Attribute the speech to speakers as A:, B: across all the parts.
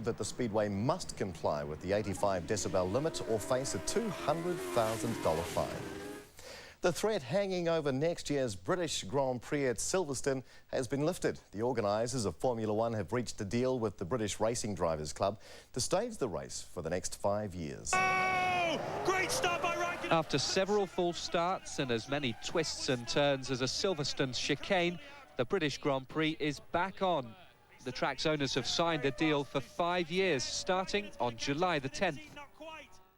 A: that the Speedway must comply with the 85 decibel limit or face a $200,000 fine. The threat hanging over next year's British Grand Prix at Silverstone has been lifted. The organisers of Formula One have reached a deal with the British Racing Drivers Club to stage the race for the next 5 years.
B: Oh, great start by Raikkonen!
C: After several false starts and as many twists and turns as a Silverstone chicane, the British Grand Prix is back on. The track's owners have signed a deal for 5 years, starting on July the 10th.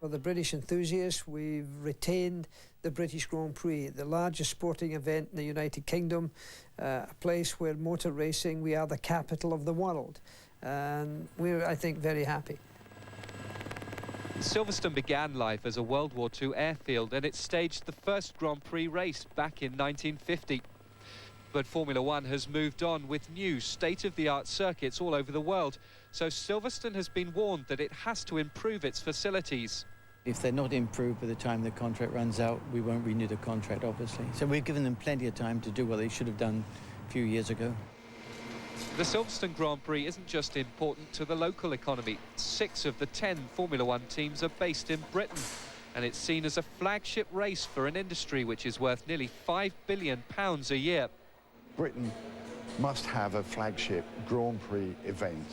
D: For the British enthusiasts, we've retained the British Grand Prix, the largest sporting event in the United Kingdom, a place where motor racing, we are the capital of the world. And we're, I think, very happy.
C: Silverstone began life as a World War II airfield, and it staged the first Grand Prix race back in 1950. But Formula One has moved on with new state-of-the-art circuits all over the world, so Silverstone has been warned that it has to improve its facilities.
E: If they're not improved by the time the contract runs out, we won't renew the contract, obviously. So we've given them plenty of time to do what they should have done a few years ago.
C: The Silverstone Grand Prix isn't just important to the local economy. 6 of the 10 Formula One teams are based in Britain, and it's seen as a flagship race for an industry which is worth nearly £5 billion a year.
F: Britain must have a flagship Grand Prix event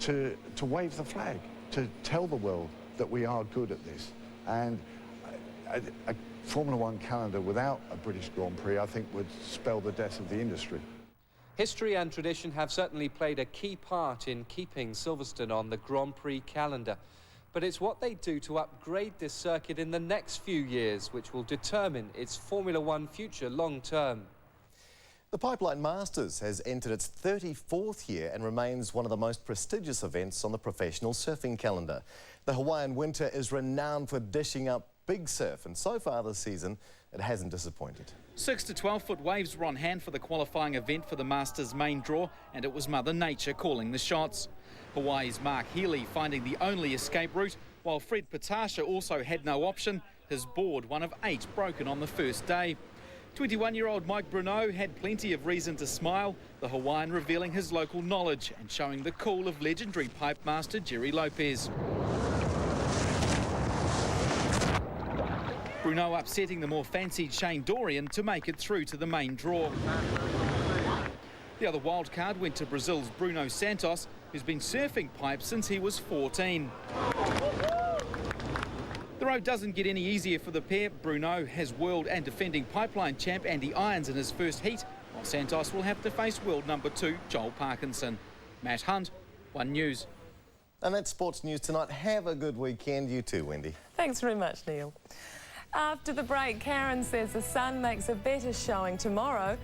F: to wave the flag, to tell the world that we are good at this. And a Formula One calendar without a British Grand Prix, I think, would spell the death of the industry.
C: History and tradition have certainly played a key part in keeping Silverstone on the Grand Prix calendar. But it's what they do to upgrade this circuit in the next few years which will determine its Formula One future long term.
A: The Pipeline Masters has entered its 34th year and remains one of the most prestigious events on the professional surfing calendar. The Hawaiian winter is renowned for dishing up big surf, and so far this season it hasn't disappointed.
G: 6 to 12-foot waves were on hand for the qualifying event for the Masters main draw, and it was Mother Nature calling the shots. Hawaii's Mark Healy finding the only escape route, while Fred Patasha also had no option. His board, one of 8, broken on the first day. 21-year-old Mike Bruneau had plenty of reason to smile, the Hawaiian revealing his local knowledge and showing the cool of legendary pipe master Jerry Lopez. Bruneau upsetting the more fancied Shane Dorian to make it through to the main draw. The other wildcard went to Brazil's Bruno Santos, who's been surfing pipes since he was 14. The road doesn't get any easier for the pair. Bruno has world and defending pipeline champ Andy Irons in his first heat, while Santos will have to face world number 2 Joel Parkinson. Matt Hunt, One News.
A: And that's sports news tonight. Have a good weekend. You too, Wendy.
H: Thanks very much, Neil. After the break, Karen says the Sun makes a better showing tomorrow.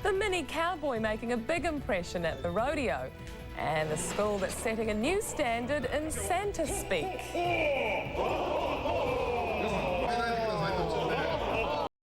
H: The mini cowboy making a big impression at the rodeo. And the school that's setting a new standard in Santa speak.